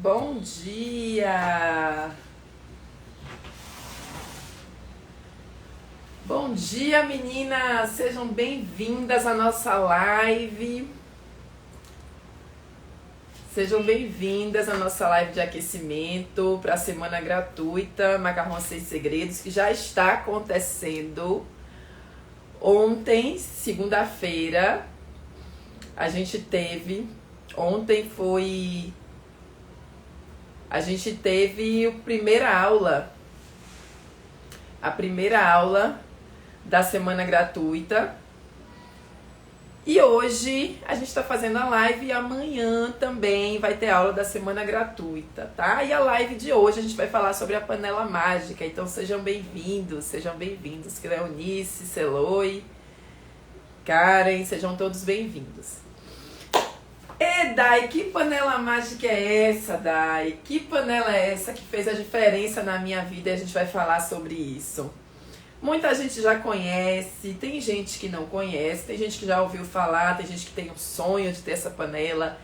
Bom dia! Bom dia, meninas! Sejam bem-vindas à nossa live. Sejam bem-vindas à nossa live de aquecimento para a semana gratuita Macarrão 6 Segredos, que já está acontecendo. Ontem, segunda-feira, a gente teve a primeira aula da semana gratuita. E hoje a gente está fazendo a live e amanhã também vai ter aula da semana gratuita, tá? E a live de hoje a gente vai falar sobre a panela mágica, então sejam bem-vindos, Cleonice, Celoi, Karen, sejam todos bem-vindos. E Dai, que panela mágica é essa, Dai? Que panela é essa que fez a diferença na minha vida? E a gente vai falar sobre isso. Muita gente já conhece, tem gente que não conhece, tem gente que já ouviu falar, tem gente que tem um sonho de ter essa panela.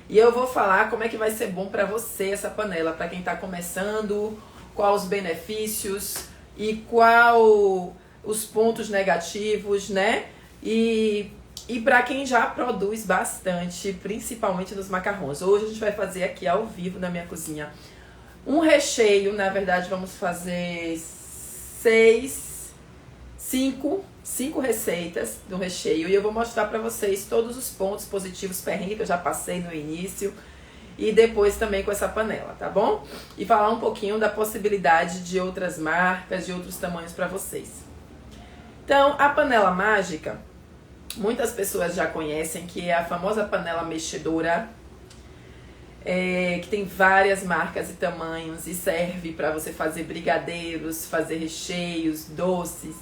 E eu vou falar como é que vai ser bom para você essa panela, para quem está começando, quais os benefícios e qual os pontos negativos, né? E para quem já produz bastante, principalmente nos macarrões. Hoje a gente vai fazer aqui ao vivo na minha cozinha um recheio. Na verdade vamos fazer cinco receitas do recheio. E eu vou mostrar pra vocês todos os pontos positivos, perrengue que eu já passei no início. E depois também com essa panela, tá bom? E falar um pouquinho da possibilidade de outras marcas, de outros tamanhos pra vocês. Então, a panela mágica, muitas pessoas já conhecem, que é a famosa panela mexedora, que tem várias marcas e tamanhos e serve para você fazer brigadeiros, fazer recheios, doces.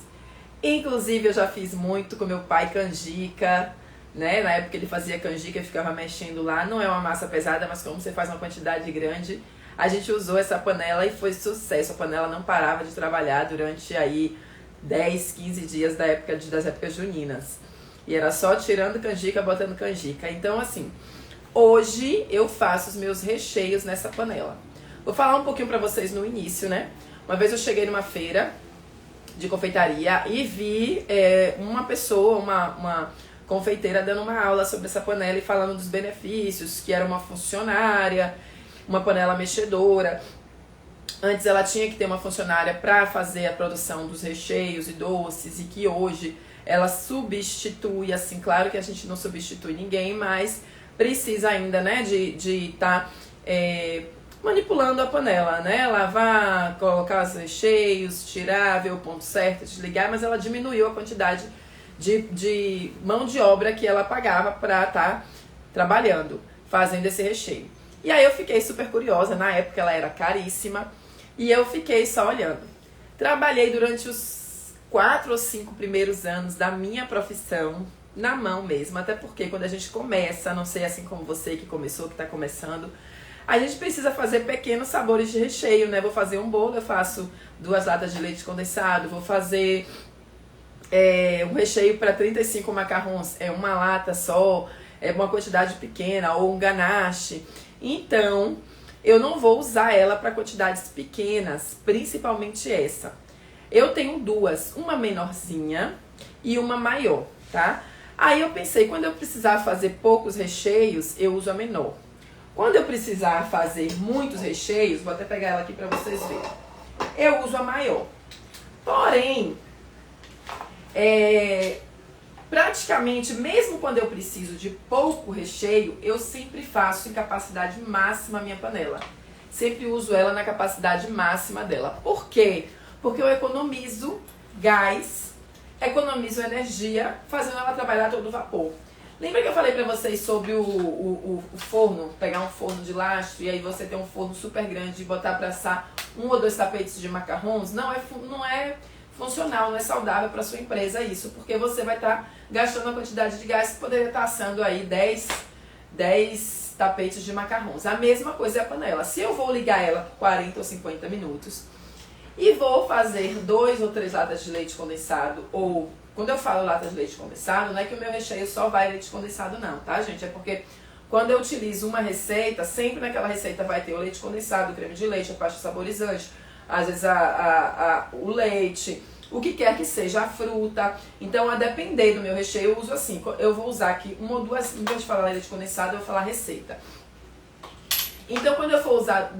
Inclusive eu já fiz muito com meu pai canjica, né? Na época ele fazia canjica e ficava mexendo lá. Não é uma massa pesada, mas como você faz uma quantidade grande, a gente usou essa panela e foi sucesso. A panela não parava de trabalhar durante aí 10, 15 dias das épocas juninas. E era só tirando canjica, botando canjica. Então, assim, hoje eu faço os meus recheios nessa panela. Vou falar um pouquinho pra vocês no início, né? Uma vez eu cheguei numa feira de confeitaria e vi uma pessoa, uma confeiteira, dando uma aula sobre essa panela e falando dos benefícios, que era uma funcionária, uma panela mexedora. Antes ela tinha que ter uma funcionária para fazer a produção dos recheios e doces, e que hoje ela substitui, assim, claro que a gente não substitui ninguém, mas precisa ainda, né, de estar manipulando a panela, né, lavar, colocar os recheios, tirar, ver o ponto certo, desligar, mas ela diminuiu a quantidade de mão de obra que ela pagava para estar trabalhando, fazendo esse recheio. E aí eu fiquei super curiosa, na época ela era caríssima, e eu fiquei só olhando. Trabalhei durante os 4 ou 5 primeiros anos da minha profissão, na mão mesmo, até porque quando a gente começa, não sei assim como você que começou, que está começando, a gente precisa fazer pequenos sabores de recheio, né? Vou fazer um bolo, eu faço 2 latas de leite condensado, vou fazer um recheio para 35 macarrons, uma lata só, uma quantidade pequena, ou um ganache. Então, eu não vou usar ela para quantidades pequenas, principalmente essa. Eu tenho 2, uma menorzinha e uma maior, tá? Aí eu pensei, quando eu precisar fazer poucos recheios, eu uso a menor. Quando eu precisar fazer muitos recheios, vou até pegar ela aqui para vocês verem, eu uso a maior. Porém, praticamente, mesmo quando eu preciso de pouco recheio, eu sempre faço em capacidade máxima a minha panela. Sempre uso ela na capacidade máxima dela. Por quê? Porque eu economizo gás, economizo energia, fazendo ela trabalhar todo vapor. Lembra que eu falei pra vocês sobre o forno? Pegar um forno de lastro e aí você tem um forno super grande e botar pra assar 1 ou 2 tapetes de macarrons? Não é funcional, não é saudável para sua empresa isso, porque você vai estar gastando uma quantidade de gás que poderia estar assando aí 10 tapetes de macarrons. A mesma coisa é a panela. Se eu vou ligar ela por 40 ou 50 minutos e vou fazer 2 ou 3 latas de leite condensado, ou quando eu falo lata de leite condensado, não é que o meu recheio só vai leite condensado não, tá, gente? É porque Quando eu utilizo uma receita, sempre naquela receita vai ter o leite condensado, o creme de leite, a pasta saborizante, às vezes o leite, o que quer que seja, a fruta. Então, a depender do meu recheio, eu uso assim. Eu vou usar aqui uma ou duas, em vez de falar leite condensado, eu vou falar receita. Então, quando eu for usar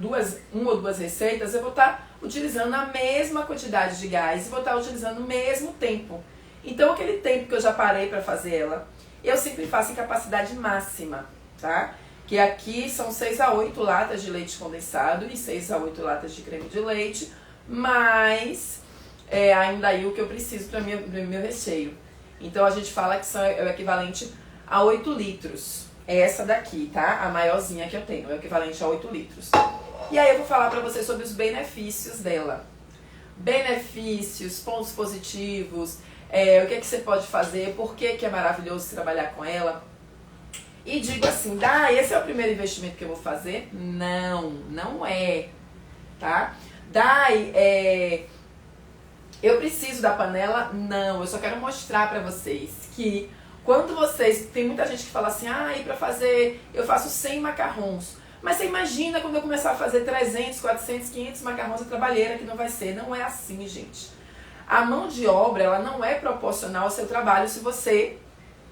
uma ou duas receitas, eu vou estar utilizando a mesma quantidade de gás e vou estar utilizando o mesmo tempo. Então, aquele tempo que eu já parei para fazer ela, eu sempre faço em capacidade máxima, tá? Que aqui são 6 a 8 latas de leite condensado e 6 a 8 latas de creme de leite, mas ainda aí o que eu preciso para meu recheio. Então, a gente fala que é o equivalente a 8 litros. É essa daqui, tá? A maiorzinha que eu tenho, é o equivalente a 8 litros. E aí eu vou falar pra vocês sobre os benefícios dela. Benefícios, pontos positivos, o que você pode fazer, por que é maravilhoso trabalhar com ela. E digo assim, esse é o primeiro investimento que eu vou fazer? Não, não é, tá? Eu preciso da panela? Não, eu só quero mostrar pra vocês que quando tem muita gente que fala assim, pra fazer, eu faço 100 macarrons. Mas você imagina quando eu começar a fazer 300, 400, 500 macarrons, a trabalheira que não vai ser. Não é assim, gente. A mão de obra, ela não é proporcional ao seu trabalho se você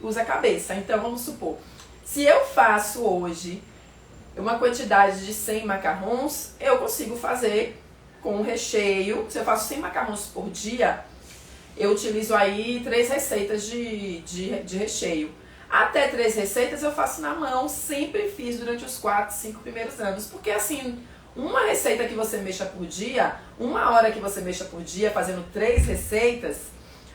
usa a cabeça. Então, vamos supor, se eu faço hoje uma quantidade de 100 macarrons, eu consigo fazer com um recheio. Se eu faço 100 macarrons por dia, eu utilizo aí 3 receitas de recheio. Até 3 receitas eu faço na mão, sempre fiz durante os 4, 5 primeiros anos. Porque assim, uma receita que você mexa por dia, 1 hora que você mexa por dia fazendo 3 receitas,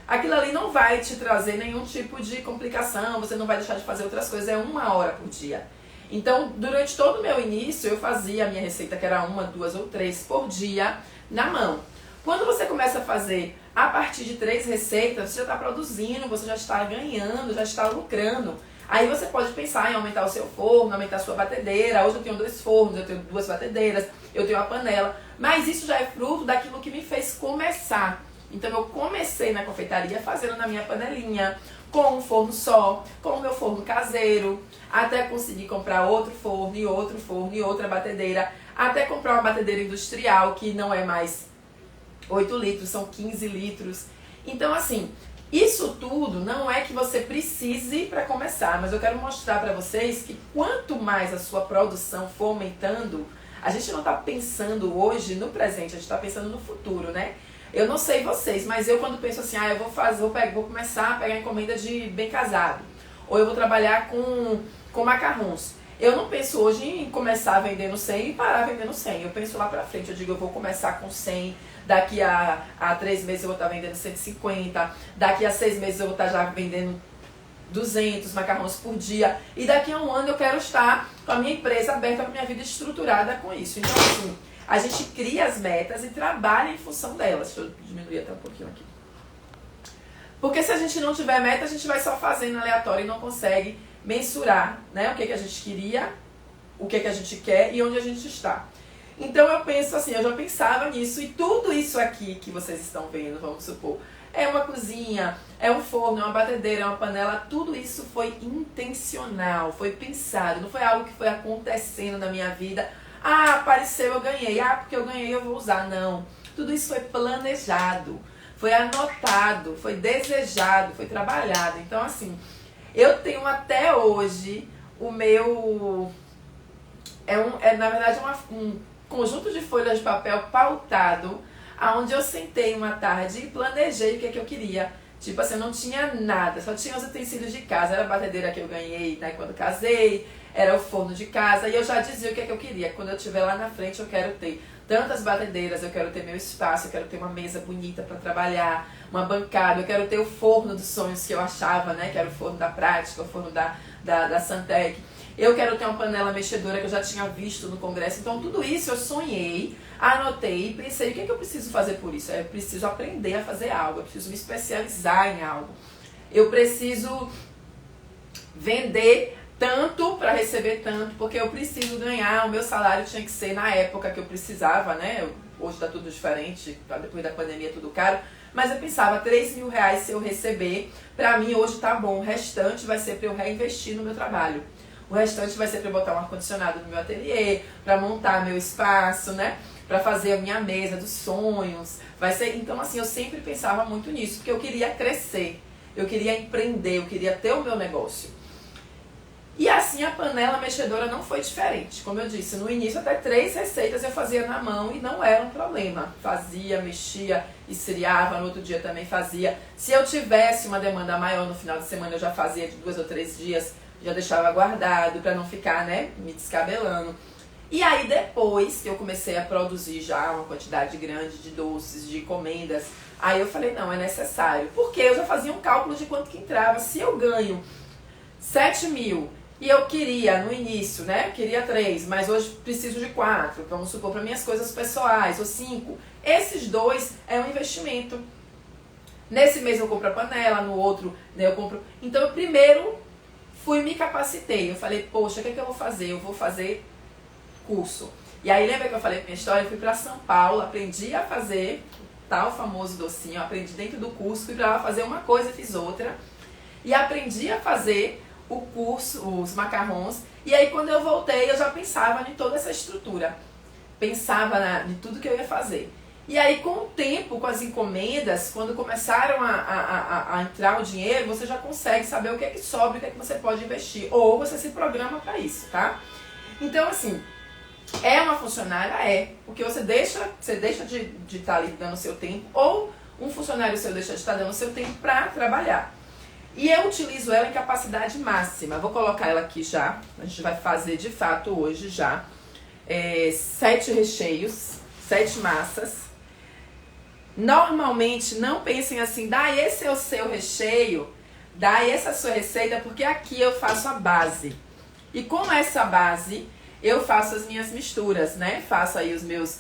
aquilo ali não vai te trazer nenhum tipo de complicação, você não vai deixar de fazer outras coisas, é 1 hora por dia. Então, durante todo o meu início, eu fazia a minha receita, que era 1, 2 ou 3 por dia, na mão. Quando você começa a fazer a partir de 3 receitas, você já está produzindo, você já está ganhando, já está lucrando. Aí você pode pensar em aumentar o seu forno, aumentar a sua batedeira. Hoje eu tenho 2 fornos, eu tenho 2 batedeiras, eu tenho a panela. Mas isso já é fruto daquilo que me fez começar. Então eu comecei na confeitaria fazendo na minha panelinha, com um forno só, com o meu forno caseiro, até conseguir comprar outro forno e outra batedeira, até comprar uma batedeira industrial que não é mais 8 litros, são 15 litros. Então, assim, isso tudo não é que você precise para começar, mas eu quero mostrar para vocês que quanto mais a sua produção for aumentando, a gente não está pensando hoje no presente, a gente está pensando no futuro, né? Eu não sei vocês, mas eu quando penso assim, vou começar a pegar encomenda de bem casado, ou eu vou trabalhar com macarrons. Eu não penso hoje em começar vendendo 100 e parar vendendo 100. Eu penso lá pra frente, eu digo, eu vou começar com 100, daqui a 3 meses eu vou estar vendendo 150, daqui a 6 meses eu vou estar já vendendo 200 macarrões por dia, e daqui a 1 ano eu quero estar com a minha empresa aberta, com a minha vida estruturada com isso. Então, assim, a gente cria as metas e trabalha em função delas. Deixa eu diminuir até um pouquinho aqui. Porque se a gente não tiver meta, a gente vai só fazendo aleatório e não consegue mensurar, né, o que a gente queria, o que a gente quer e onde a gente está. Então eu penso assim, eu já pensava nisso, e tudo isso aqui que vocês estão vendo, vamos supor, é uma cozinha, é um forno, é uma batedeira, é uma panela, tudo isso foi intencional, foi pensado, não foi algo que foi acontecendo na minha vida. Apareceu, eu ganhei, porque eu ganhei eu vou usar, não. Tudo isso foi planejado, foi anotado, foi desejado, foi trabalhado. Então assim, eu tenho até hoje o meu... na verdade um conjunto de folhas de papel pautado, onde eu sentei uma tarde e planejei o que eu queria. Tipo assim, eu não tinha nada, só tinha os utensílios de casa. Era a batedeira que eu ganhei, né, quando casei, era o forno de casa, e eu já dizia o que eu queria. Quando eu estiver lá na frente, eu quero ter tantas batedeiras, eu quero ter meu espaço, eu quero ter uma mesa bonita para trabalhar, uma bancada, eu quero ter o forno dos sonhos que eu achava, né, que era o forno da prática, o forno da Santec. Eu quero ter uma panela mexedora que eu já tinha visto no congresso. Então tudo isso eu sonhei, anotei e pensei, o que eu preciso fazer por isso? Eu preciso aprender a fazer algo, eu preciso me especializar em algo. Eu preciso vender tanto para receber tanto, porque eu preciso ganhar, o meu salário tinha que ser na época que eu precisava, né? Hoje tá tudo diferente, depois da pandemia tudo caro. Mas eu pensava, 3 mil reais se eu receber, pra mim hoje tá bom, o restante vai ser para eu reinvestir no meu trabalho. o restante vai ser para botar um ar-condicionado no meu ateliê, para montar meu espaço, né? Para fazer a minha mesa dos sonhos. Vai ser, então assim, eu sempre pensava muito nisso, porque eu queria crescer, eu queria empreender, eu queria ter o meu negócio. E assim a panela mexedora não foi diferente. Como eu disse, no início até 3 receitas eu fazia na mão e não era um problema. Fazia, mexia, esfriava, no outro dia também fazia. Se eu tivesse uma demanda maior no final de semana, eu já fazia de 2 ou 3 dias, já deixava guardado para não ficar, né, me descabelando. E aí depois que eu comecei a produzir já uma quantidade grande de doces, de encomendas, aí eu falei, não, é necessário. Porque eu já fazia um cálculo de quanto que entrava. Se eu ganho 7 mil e eu queria, no início, né, queria 3, mas hoje preciso de 4, vamos supor, para minhas coisas pessoais, ou 5. Esses 2 é um investimento. Nesse mês eu compro a panela, no outro, né, eu compro... Então eu primeiro fui me capacitei. Eu falei, poxa, o que é que eu vou fazer? Eu vou fazer curso. E aí lembra que eu falei minha história? Eu fui para São Paulo, aprendi a fazer tal famoso docinho, eu aprendi dentro do curso, fui para lá fazer uma coisa, fiz outra. E aprendi a fazer o curso, os macarrons. E aí quando eu voltei, eu já pensava em toda essa estrutura. Pensava em tudo que eu ia fazer. E aí com o tempo, com as encomendas, quando começaram a entrar o dinheiro, você já consegue saber o que é que sobra, o que é que você pode investir. Ou você se programa para isso, tá? Então assim, é uma funcionária? É. Porque você deixa de estar ali dando seu tempo, ou um funcionário seu deixa de estar dando seu tempo para trabalhar. E eu utilizo ela em capacidade máxima. Vou colocar ela aqui já. A gente vai fazer de fato hoje já 7 recheios, 7 massas. Normalmente não pensem assim, esse é o seu recheio, essa é a sua receita, porque aqui eu faço a base. E com essa base eu faço as minhas misturas, né? Faço aí os meus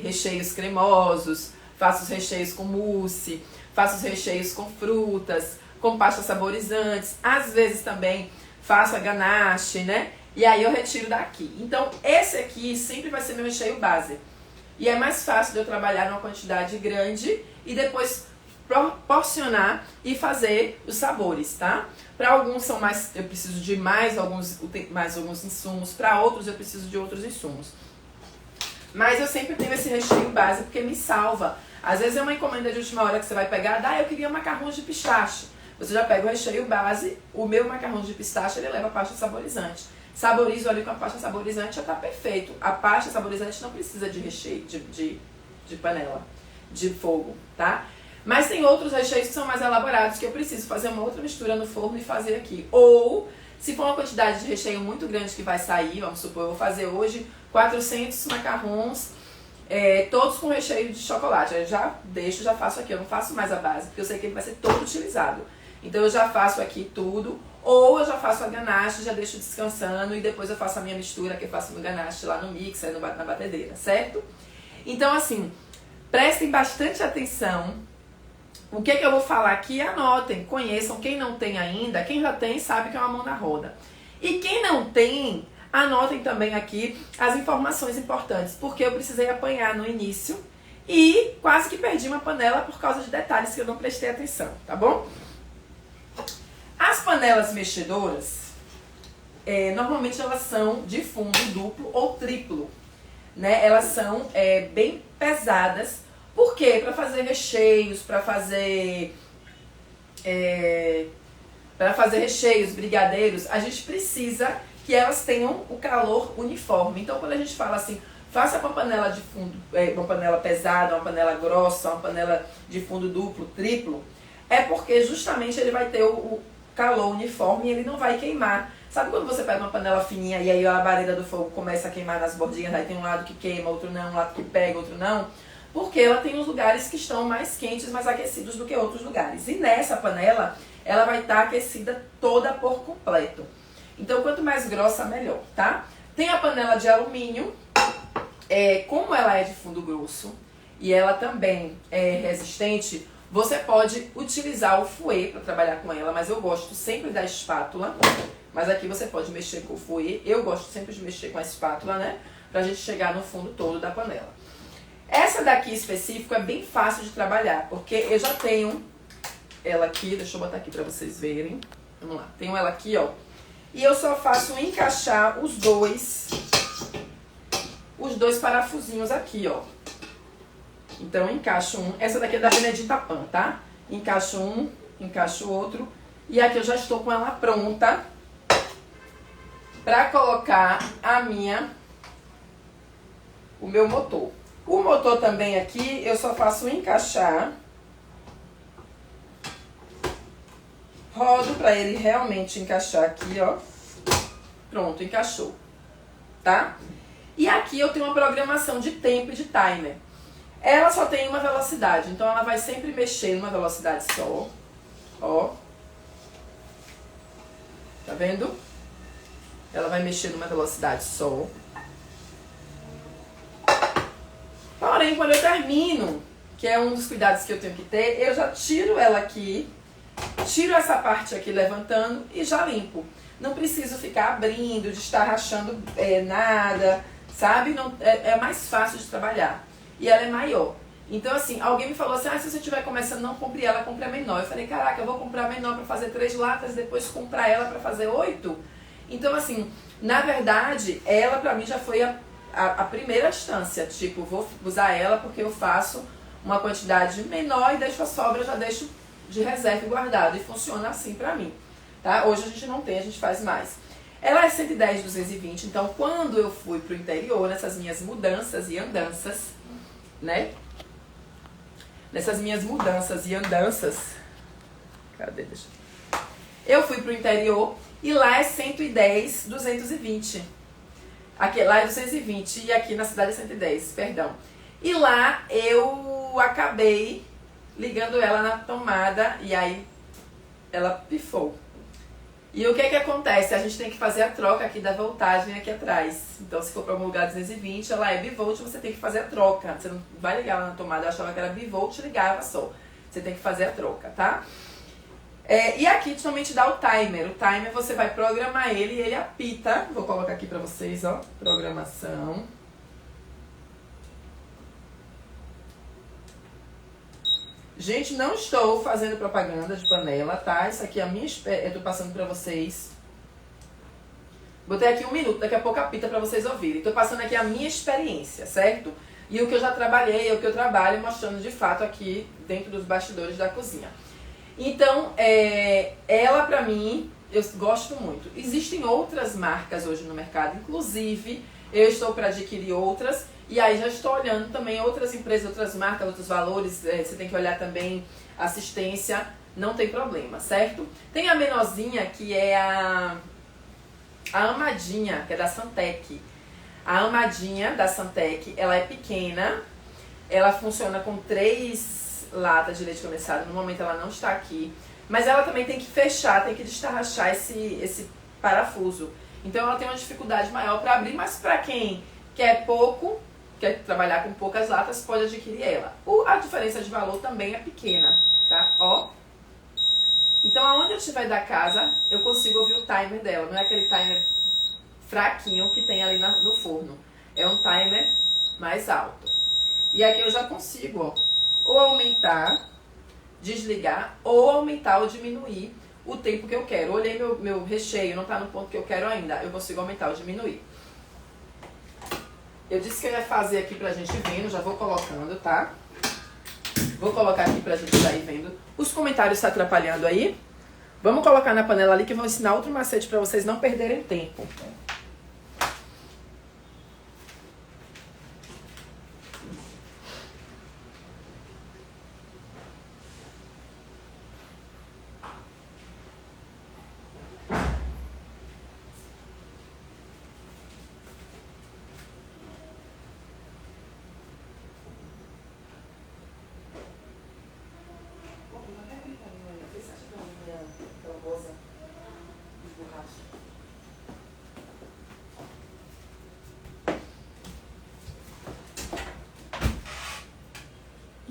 recheios cremosos, faço os recheios com mousse, faço os recheios com frutas, com pastas saborizantes, às vezes também faço a ganache, né? E aí eu retiro daqui. Então esse aqui sempre vai ser meu recheio base. E é mais fácil de eu trabalhar numa quantidade grande e depois proporcionar e fazer os sabores, tá? Para alguns são mais, eu preciso de mais alguns insumos, para outros eu preciso de outros insumos. Mas eu sempre tenho esse recheio base porque me salva. Às vezes é uma encomenda de última hora que você vai pegar, eu queria macarrão de pistache. Você já pega o recheio base, o meu macarrão de pistache ele leva pasta saborizante. Saborizo ali com a pasta saborizante, já tá perfeito. A pasta saborizante não precisa de recheio, de panela, de fogo, tá? Mas tem outros recheios que são mais elaborados, que eu preciso fazer uma outra mistura no forno e fazer aqui. Ou, se for uma quantidade de recheio muito grande que vai sair, vamos supor, eu vou fazer hoje 400 macarrons, todos com recheio de chocolate. Eu já faço aqui, eu não faço mais a base, porque eu sei que ele vai ser todo utilizado. Então eu já faço aqui tudo, ou eu já faço a ganache, já deixo descansando e depois eu faço a minha mistura, que eu faço no ganache lá no mixer, na batedeira, certo? Então assim, prestem bastante atenção. O que eu vou falar aqui, anotem, conheçam. Quem não tem ainda, quem já tem sabe que é uma mão na roda. E quem não tem, anotem também aqui as informações importantes, porque eu precisei apanhar no início e quase que perdi uma panela por causa de detalhes que eu não prestei atenção, tá bom? As panelas mexedoras, normalmente elas são de fundo duplo ou triplo, né? Elas são bem pesadas. Por quê? Para fazer recheios, para fazer recheios, brigadeiros, a gente precisa que elas tenham o calor uniforme. Então quando a gente fala assim, faça uma panela de fundo, uma panela pesada, uma panela grossa, uma panela de fundo duplo, triplo, é porque justamente ele vai ter o calor uniforme e ele não vai queimar. Sabe quando você pega uma panela fininha e aí a labareda do fogo começa a queimar nas bordinhas, aí tem um lado que queima, outro não, um lado que pega, outro não? Porque ela tem os lugares que estão mais quentes, mais aquecidos do que outros lugares. E nessa panela, ela vai estar aquecida toda por completo. Então, quanto mais grossa, melhor, tá? Tem a panela de alumínio, como ela é de fundo grosso e ela também é resistente, você pode utilizar o fouet para trabalhar com ela, mas eu gosto sempre da espátula. Mas aqui você pode mexer com o fouet. Eu gosto sempre de mexer com a espátula, né? Pra gente chegar no fundo todo da panela. Essa daqui específico é bem fácil de trabalhar, porque eu já tenho ela aqui. Deixa eu botar aqui pra vocês verem. Vamos lá. Tenho ela aqui, ó. E eu só faço encaixar os dois parafusinhos aqui, ó. Então, encaixo um. Essa daqui é da Benedita Pan, tá? Encaixo um, encaixo o outro. E aqui eu já estou com ela pronta pra colocar o meu motor. O motor também aqui, eu só faço encaixar. Rodo pra ele realmente encaixar aqui, ó. Pronto, encaixou. Tá? E aqui eu tenho uma programação de tempo e de timer. Ela só tem uma velocidade, então ela vai sempre mexer numa velocidade só. Ó. Tá vendo? Ela vai mexer numa velocidade só. Porém, quando eu termino, que é um dos cuidados que eu tenho que ter, eu já tiro ela aqui, tiro essa parte aqui levantando e já limpo. Não preciso ficar abrindo, de estar rachando nada, sabe? Não, é mais fácil de trabalhar. E ela é maior. Então, assim, alguém me falou assim, se você estiver começando, não compre ela, compre a menor. Eu falei, caraca, eu vou comprar a menor para fazer 3 latas, depois comprar ela para fazer 8? Então, assim, na verdade, ela pra mim já foi a primeira instância. Tipo, vou usar ela porque eu faço uma quantidade menor e deixo a sobra, já deixo de reserva e guardado. E funciona assim pra mim, tá? Hoje a gente não tem, a gente faz mais. Ela é 110, 220, então quando eu fui pro interior, nessas minhas mudanças e andanças, né? Nessas minhas mudanças e andanças, cadê? Deixa eu fui pro interior e lá é 110, 220. Aqui, lá é 220 e aqui na cidade é 110, perdão. E lá eu acabei ligando ela na tomada e aí ela pifou. E o que que acontece? A gente tem que fazer a troca aqui da voltagem aqui atrás. Então, se for para um lugar 220, ela é bivolt, você tem que fazer a troca. Você não vai ligar ela na tomada, eu achava que era bivolt, ligava só. Você tem que fazer a troca, tá? E aqui também te dá o timer. O timer você vai programar ele e ele apita. Vou colocar aqui pra vocês, ó. Programação. Gente, não estou fazendo propaganda de panela, tá? Isso aqui é a minha... Eu tô passando pra vocês. Botei aqui 1 minuto, daqui a pouco apita pra vocês ouvirem. Tô passando aqui a minha experiência, certo? E o que eu já trabalhei, o que eu trabalho, mostrando de fato aqui dentro dos bastidores da cozinha. Então, ela pra mim, eu gosto muito. Existem outras marcas hoje no mercado, inclusive eu estou para adquirir outras. E aí já estou olhando também outras empresas, outras marcas, outros valores. Você tem que olhar também assistência, não tem problema, certo? Tem a menorzinha que é a Amadinha, que é da Santec. A Amadinha da Santec, ela é pequena, ela funciona com 3 latas de leite condensado, no momento ela não está aqui. Mas ela também tem que fechar, tem que destarrachar esse parafuso. Então ela tem uma dificuldade maior para abrir, mas para quem quer pouco, quer trabalhar com poucas latas, pode adquirir ela. A diferença de valor também é pequena, tá? Ó. Então aonde eu estiver da casa, eu consigo ouvir o timer dela. Não é aquele timer fraquinho que tem ali no forno. É um timer mais alto. E aqui eu já consigo, ó, ou aumentar, desligar, ou aumentar ou diminuir o tempo que eu quero. Olhei meu recheio, não tá no ponto que eu quero ainda. Eu consigo aumentar ou diminuir. Eu disse que eu ia fazer aqui pra gente vendo, já vou colocando, tá? Vou colocar aqui pra gente já ir vendo. Os comentários tá atrapalhando aí? Vamos colocar na panela ali que eu vou ensinar outro macete pra vocês não perderem tempo.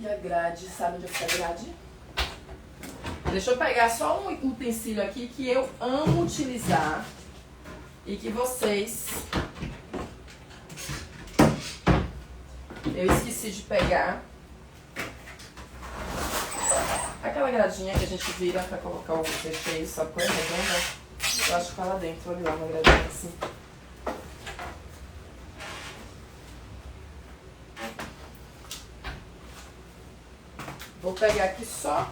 E a grade, sabe onde fica a grade? Deixa eu pegar só um utensílio aqui que eu amo utilizar e que vocês... Eu esqueci de pegar. Aquela gradinha que a gente vira pra colocar o recheio, sabe qual é? Redonda. Eu acho que tá lá dentro, olha lá, uma gradinha assim. Vou pegar aqui só.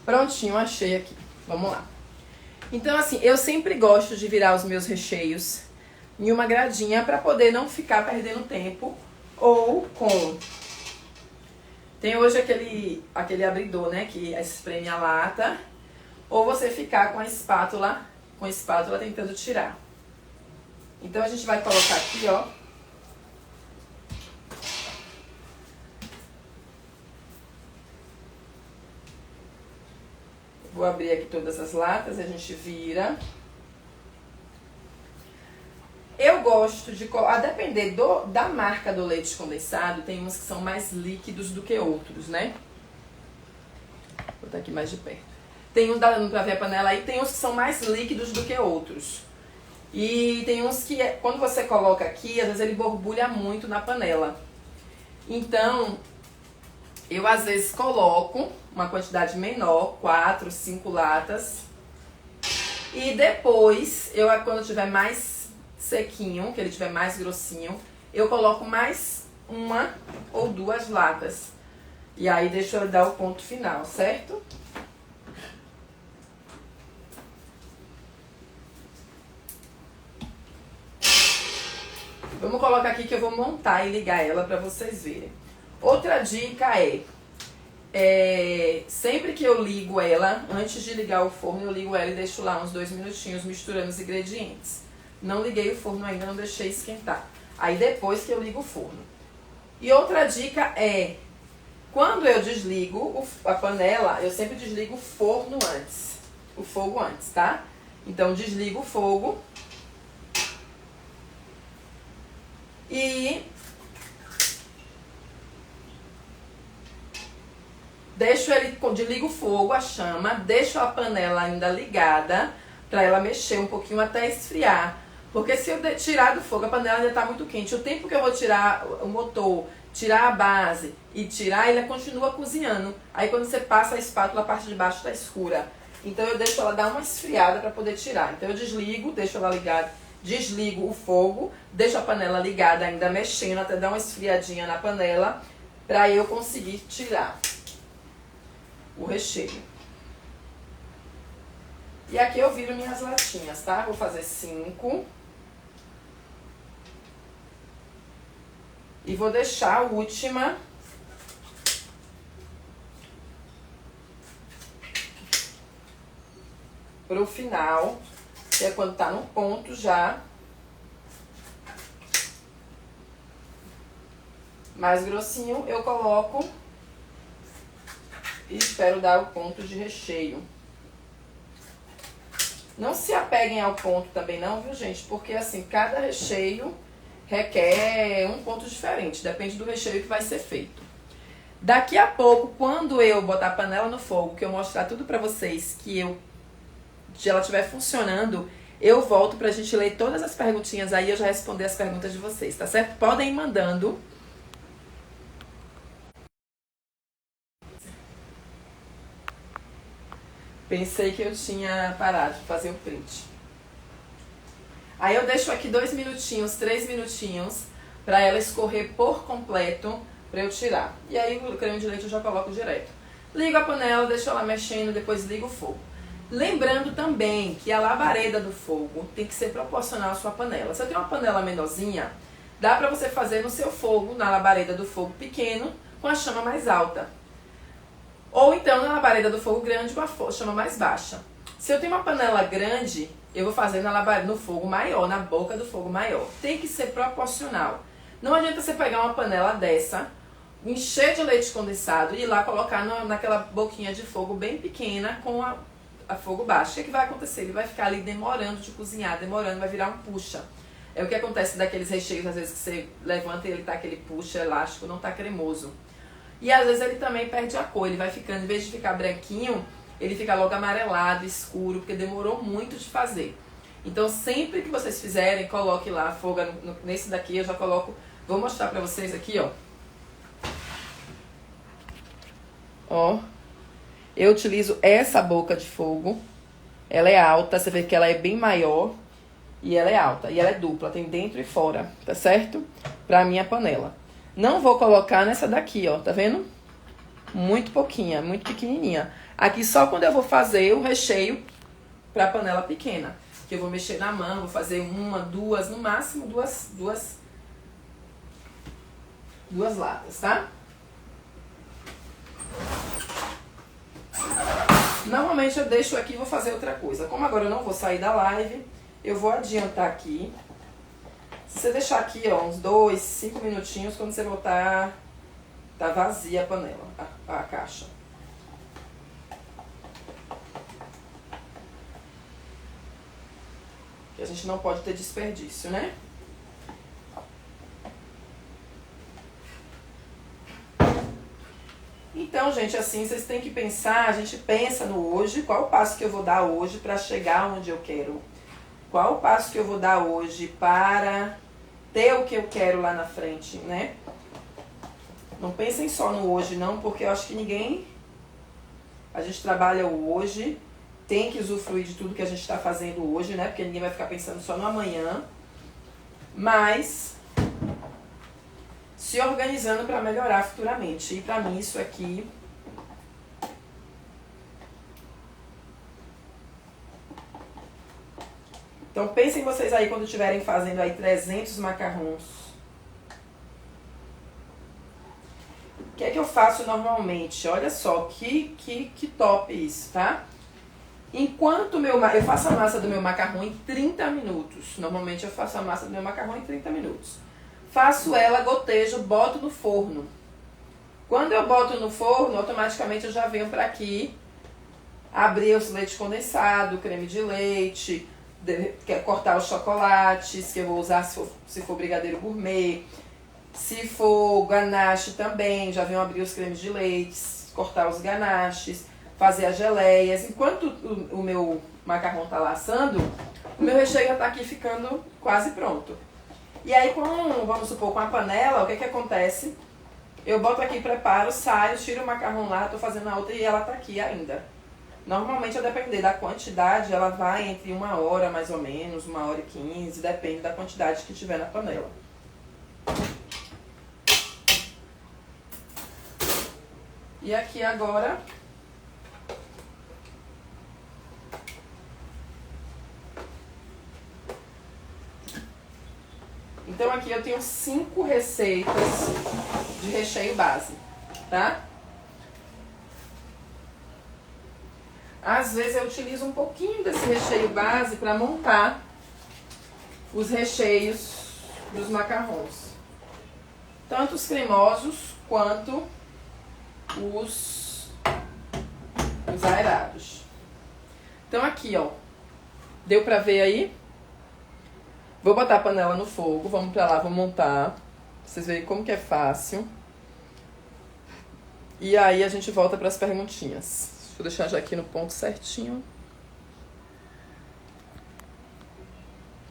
Prontinho, achei aqui. Vamos lá. Então, assim, eu sempre gosto de virar os meus recheios em uma gradinha para poder não ficar perdendo tempo. Ou com... Tem hoje aquele abridor, né, que espreme a lata. Ou você ficar com a espátula tentando tirar. Então, a gente vai colocar aqui, ó. Vou abrir aqui todas as latas e a gente vira. Eu gosto de... A depender da marca do leite condensado, tem uns que são mais líquidos do que outros, né? Vou botar aqui mais de perto. Tem uns, dando pra ver a panela aí, tem uns que são mais líquidos do que outros. E tem uns que, quando você coloca aqui, às vezes ele borbulha muito na panela. Então, eu às vezes coloco uma quantidade menor, 4, 5 latas. E depois, quando tiver mais sequinho, que ele tiver mais grossinho, eu coloco mais 1 ou 2 latas. E aí deixo ele dar o ponto final, certo? Vamos colocar aqui que eu vou montar e ligar ela para vocês verem. Outra dica sempre que eu ligo ela, antes de ligar o forno, eu ligo ela e deixo lá uns 2 minutinhos misturando os ingredientes. Não liguei o forno ainda, não deixei esquentar. Aí depois que eu ligo o forno. E outra dica quando eu desligo a panela, eu sempre desligo o forno antes. O fogo antes, tá? Então desligo o fogo. E desligo o fogo, a chama, deixo a panela ainda ligada para ela mexer um pouquinho até esfriar. Porque se eu tirar do fogo, a panela ainda está muito quente. O tempo que eu vou tirar o motor, tirar a base e tirar, ele continua cozinhando. Aí quando você passa a espátula, a parte de baixo está escura. Então eu deixo ela dar uma esfriada para poder tirar. Então eu desligo, deixo ela ligada. Desligo o fogo, deixo a panela ligada ainda mexendo até dar uma esfriadinha na panela para eu conseguir tirar o recheio. E aqui eu viro minhas latinhas, tá? Vou fazer 5. E vou deixar a última pro final. Que é quando tá no ponto já. Mais grossinho eu coloco e espero dar o ponto de recheio. Não se apeguem ao ponto também não, viu gente? Porque assim, cada recheio requer um ponto diferente. Depende do recheio que vai ser feito. Daqui a pouco, quando eu botar a panela no fogo, que eu mostrar tudo pra vocês, se ela estiver funcionando, eu volto pra gente ler todas as perguntinhas aí e eu já responder as perguntas de vocês, tá certo? Podem ir mandando. Pensei que eu tinha parado de fazer o print. Aí eu deixo aqui 2 minutinhos, 3 minutinhos, pra ela escorrer por completo, pra eu tirar. E aí o creme de leite eu já coloco direto. Ligo a panela, deixo ela mexendo, depois ligo o fogo. Lembrando também que a labareda do fogo tem que ser proporcional à sua panela. Se eu tenho uma panela menorzinha, dá pra você fazer no seu fogo, na labareda do fogo pequeno, com a chama mais alta. Ou então na labareda do fogo grande, com a chama mais baixa. Se eu tenho uma panela grande, eu vou fazer no fogo maior, na boca do fogo maior. Tem que ser proporcional. Não adianta você pegar uma panela dessa, encher de leite condensado e ir lá colocar naquela boquinha de fogo bem pequena com a fogo baixo. O que vai acontecer? Ele vai ficar ali demorando de cozinhar, vai virar um puxa. É o que acontece daqueles recheios, às vezes que você levanta e ele tá aquele puxa elástico, não tá cremoso. E às vezes ele também perde a cor, ele vai ficando, em vez de ficar branquinho, ele fica logo amarelado, escuro, porque demorou muito de fazer. Então sempre que vocês fizerem, coloque lá fogo nesse daqui, eu já coloco, vou mostrar pra vocês aqui, ó. Ó. Eu utilizo essa boca de fogo. Ela é alta, você vê que ela é bem maior. E ela é alta, e ela é dupla, tem dentro e fora, tá certo? Pra minha panela. Não vou colocar nessa daqui, ó, tá vendo? Muito pouquinha, muito pequenininha. Aqui só quando eu vou fazer o recheio pra panela pequena. Que eu vou mexer na mão, vou fazer uma, duas, no máximo duas latas, tá? Normalmente eu deixo aqui e vou fazer outra coisa. Como agora eu não vou sair da live, eu vou adiantar aqui. Se você deixar aqui, ó, uns 2, 5 minutinhos, quando você voltar, tá vazia a panela, a caixa. Que a gente não pode ter desperdício, né? Então, gente, assim, vocês têm que pensar, a gente pensa no hoje, qual o passo que eu vou dar hoje para chegar onde eu quero. Qual o passo que eu vou dar hoje para ter o que eu quero lá na frente, né? Não pensem só no hoje, não, porque eu acho que ninguém... A gente trabalha o hoje, tem que usufruir de tudo que a gente está fazendo hoje, né? Porque ninguém vai ficar pensando só no amanhã. Mas... se organizando para melhorar futuramente. E para mim isso aqui... Então pensem vocês aí quando estiverem fazendo aí 300 macarrons. O que é que eu faço normalmente? Olha só, que top isso, tá? Enquanto eu faço a massa do meu macarrão em 30 minutos. Normalmente eu faço a massa do meu macarrão em 30 minutos. Faço ela, gotejo, boto no forno. Quando eu boto no forno, automaticamente eu já venho para aqui abrir os leite condensado, creme de leite, cortar os chocolates, que eu vou usar se for brigadeiro gourmet. Se for ganache também, já venho abrir os cremes de leite, cortar os ganaches, fazer as geleias. Enquanto o meu macarrão tá lá assando, o meu recheio já tá aqui ficando quase pronto. E aí, vamos supor, com a panela, o que acontece? Eu boto aqui, preparo, saio, tiro o macarrão lá, tô fazendo a outra e ela tá aqui ainda. Normalmente, a depender da quantidade, ela vai entre 1 hora, mais ou menos, 1h15, depende da quantidade que tiver na panela. E aqui agora... Então aqui eu tenho 5 receitas de recheio base, tá? Às vezes eu utilizo um pouquinho desse recheio base para montar os recheios dos macarrons. Tanto os cremosos quanto os aerados. Então aqui, ó, deu pra ver aí? Vou botar a panela no fogo, vamos pra lá, vou montar. Pra vocês verem como que é fácil. E aí a gente volta pras perguntinhas. Deixa eu deixar já aqui no ponto certinho.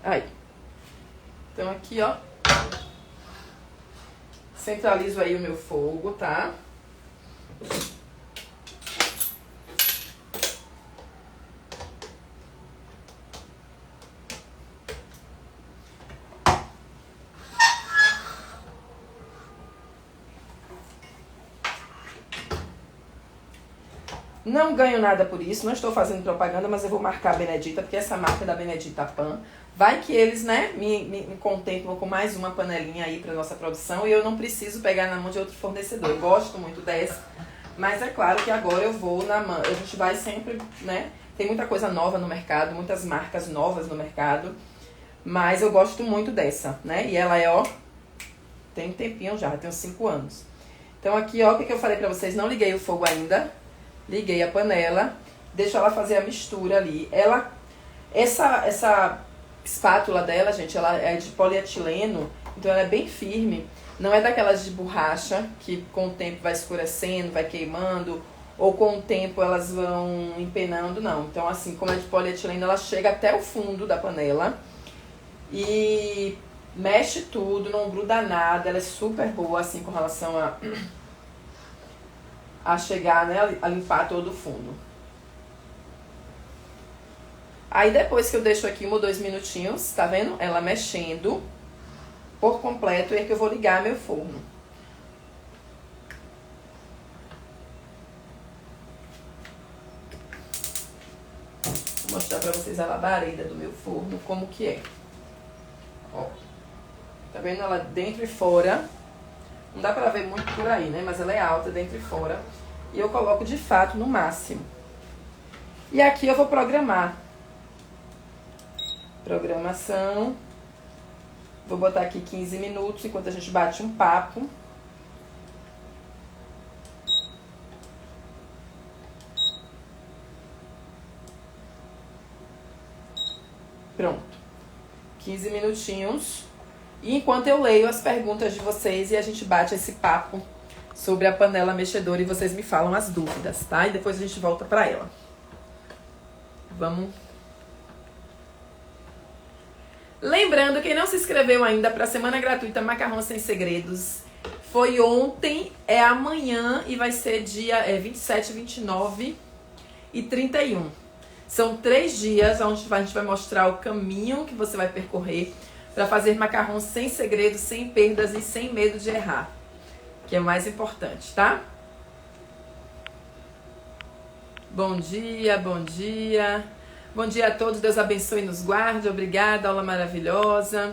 Aí. Então aqui, ó. Centralizo aí o meu fogo, tá? Não ganho nada por isso, não estou fazendo propaganda, mas eu vou marcar a Benedita, porque essa marca é da Benedita Pan. Vai que eles, né, me contemplam com mais uma panelinha aí para nossa produção e eu não preciso pegar na mão de outro fornecedor. Eu gosto muito dessa, mas é claro que agora eu vou na mão. A gente vai sempre, né, tem muita coisa nova no mercado, muitas marcas novas no mercado, mas eu gosto muito dessa, né, e ela é, ó, tem um tempinho já tem uns 5 anos. Então aqui, ó, o que eu falei pra vocês, não liguei o fogo ainda. Liguei a panela, deixo ela fazer a mistura ali. Essa espátula dela, gente, ela é de polietileno, então ela é bem firme. Não é daquelas de borracha, que com o tempo vai escurecendo, vai queimando, ou com o tempo elas vão empenando, não. Então assim, como é de polietileno, ela chega até o fundo da panela e mexe tudo, não gruda nada. Ela é super boa, assim, com relação a a chegar, né, a limpar todo o fundo. Aí depois que eu deixo aqui 1 ou 2 minutinhos, tá vendo? Ela mexendo por completo, é que eu vou ligar meu forno. Vou mostrar pra vocês a labareda do meu forno, como que é. Ó, tá vendo ela dentro e fora? Não dá pra ver muito por aí, né? Mas ela é alta dentro e fora. E eu coloco de fato no máximo. E aqui eu vou programar. Programação. Vou botar aqui 15 minutos enquanto a gente bate um papo. Pronto. 15 minutinhos. E enquanto eu leio as perguntas de vocês e a gente bate esse papo sobre a panela mexedora e vocês me falam as dúvidas, tá? E depois a gente volta pra ela. Vamos. Lembrando, quem não se inscreveu ainda para a semana gratuita Macarrão Sem Segredos, foi ontem, é amanhã e vai ser dia 27, 29 e 31. São 3 dias onde a gente vai mostrar o caminho que você vai percorrer para fazer macarrão sem segredos, sem perdas e sem medo de errar, que é o mais importante, tá? Bom dia, bom dia. Bom dia a todos, Deus abençoe e nos guarde. Obrigada, aula maravilhosa.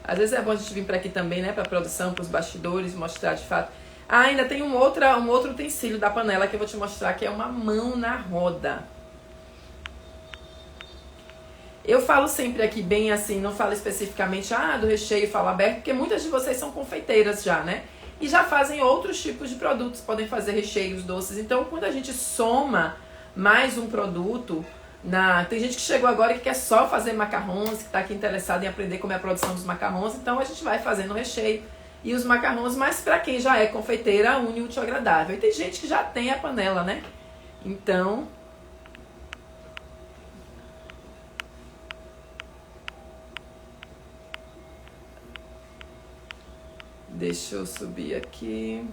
Às vezes é bom a gente vir para aqui também, né, para produção, para os bastidores, mostrar de fato. Ah, ainda tem um outro utensílio da panela que eu vou te mostrar, que é uma mão na roda. Eu falo sempre aqui bem assim, não falo especificamente do recheio, falo aberto, porque muitas de vocês são confeiteiras já, né? E já fazem outros tipos de produtos, podem fazer recheios, doces. Então, quando a gente soma mais um produto, tem gente que chegou agora que quer só fazer macarrons, que está aqui interessado em aprender como é a produção dos macarrons, então a gente vai fazendo o recheio e os macarrons, mas para quem já é confeiteira, une o útil ao agradável. E tem gente que já tem a panela, né? Então, deixa eu subir aqui.